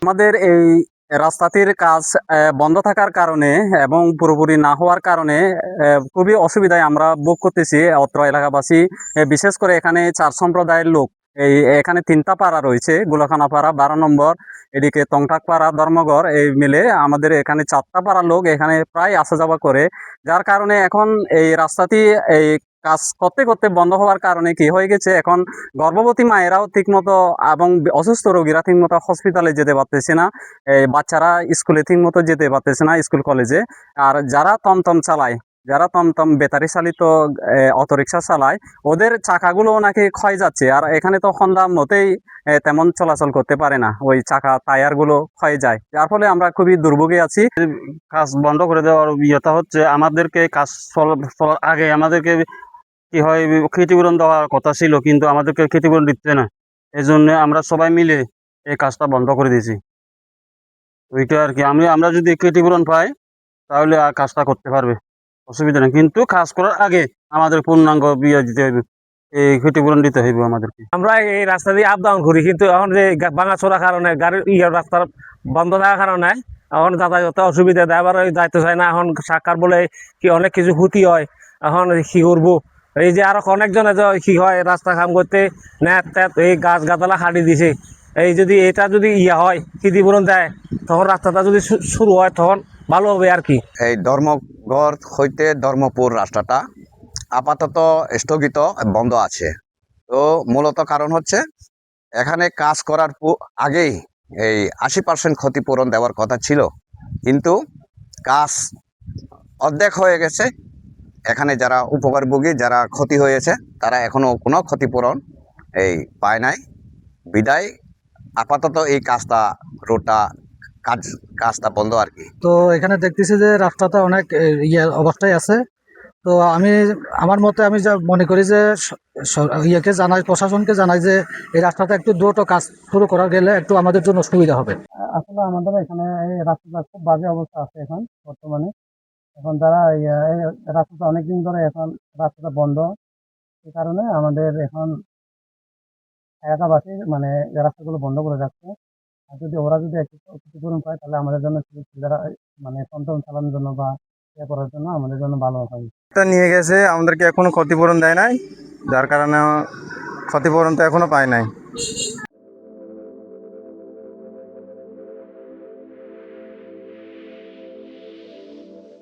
আমাদের এই রাস্তাটির কাজ বন্ধ থাকার কারণে এবং পুরোপুরি না হওয়ার কারণে খুবই অসুবিধায় আমরা ভোগ করতেছি অত্র এলাকাবাসী। বিশেষ করে এখানে 4 সম্প্রদায়ের লোক। এখানে 3টা পাড়া রয়েছে, গুলাখানা পাড়া, 12 নম্বর, এদিকে তংটাক পাড়া, ধর্মঘর, এই মিলে আমাদের এখানে 4টা পাড়ার লোক এখানে প্রায় আসা যাওয়া করে। যার কারণে এখন এই রাস্তাটি এই কাজ করতে করতে বন্ধ হওয়ার কারণে কি হয়ে গেছে, এখন গর্ভবতী মায়েরাও ঠিকমতো এবং অসুস্থ রোগীরা ঠিকমতো হসপিটালে যেতে পারতেছে না। এই বাচ্চারা স্কুলে ঠিকমতো যেতে পারতেছে না, স্কুল কলেজে। আর যারা টমটম চালায়, যারা টমটম ব্যাটারি চালিত অটোরিকশা চালায়, ওদের চাকাগুলো নাকি ক্ষয় যাচ্ছে। আর এখানে তো হন্ডা মতেই তেমন চলাচল করতে পারে না, ওই চাকা টায়ারগুলো ক্ষয়ে যায়। যার ফলে আমরা খুবই দুর্ভোগে আছি। কাজ বন্ধ করে দেওয়ার ইয়েটা হচ্ছে, আমাদেরকে কাজ চলার আগে আমাদেরকে কি হয়, ক্ষতিপূরণ দেওয়ার কথা ছিল, কিন্তু আমাদেরকে ক্ষতিপূরণ দিচ্ছে না। এই জন্য আমরা সবাই মিলে এই কাজটা বন্ধ করে দিয়েছি। ওইটা আর কি, আমরা যদি ক্ষতিপূরণ পাই তাহলে আর কাজটা করতে পারবে, অসুবিধা নেই। কিন্তু কাজ করার আগে আমাদের পূর্ণাঙ্গ বিয়ে দিতে হইবে, এই ক্ষতিপূরণ দিতে হইবে আমাদেরকে। আমরা এই রাস্তা দিয়ে আপ ডাউন করি, কিন্তু এখন যে ভাঙাচোরা কারণে গাড়ির রাস্তার বন্ধ থাকার কারণে এখন যাতায়াতে অসুবিধা দেয়। আবার যাইতে চায় না, এখন সাক্ষার বলে কি অনেক কিছু ক্ষতি হয়। এখন কি করবো, এই যে আরো অনেকজনে কি হয়, রাস্তা কাম করতে নেট টেট এই গাছ গাছালা কাটি দিছে। এই যদি এটা যদি হয়, ক্ষতিপূরণ দেয়, তখন রাস্তাটা যদি শুরু হয় তখন ভালো হবে আর কি। এই ধর্মঘর হইতে ধর্মপুর রাস্তাটা আপাতত স্থগিত বন্ধ আছে। তো মূলত কারণ হচ্ছে, এখানে কাজ করার আগেই এই 80% ক্ষতিপূরণ দেওয়ার কথা ছিল, কিন্তু কাজ অর্ধেক হয়ে গেছে। এখানে যারা উপকারভোগী, যারা ক্ষতি হয়েছে, তারা এখনো কোনো ক্ষতিপূরণ এই পায় নাই। বিদায় আপাতত এই রোডটা কাজটা বন্ধ আর কি। তো এখানে দেখতেছি যে রাস্তাটা অনেক অবস্থায় আছে। তো আমার মতে আমি যা মনে করি যে ইয়েকে জানাই, প্রশাসনকে জানাই যে এই রাস্তাটা একটু দ্রুত কাজ শুরু করা গেলে একটু আমাদের জন্য সুবিধা হবে। আসলে আমাদের এখানে এই রাস্তাটা খুব বাজে অবস্থা আছে এখন বর্তমানে। এখন যারা এই রাস্তাটা অনেকদিন ধরে এখন রাস্তাটা বন্ধ, এই কারণে আমাদের এখন এলাকাবাসী মানে রাস্তাগুলো বন্ধ করে যাচ্ছে। আর যদি ওরা যদি একটু ক্ষতিপূরণ পায়, তাহলে আমাদের জন্য সুবিধাটা, মানে টমটম চালানোর জন্য বা ইয়ে করার জন্য আমাদের জন্য ভালো হয়। নিয়ে গেছে, আমাদেরকে এখনো ক্ষতিপূরণ দেয় নাই, যার কারণে ক্ষতিপূরণ তো এখনো পায় নাই।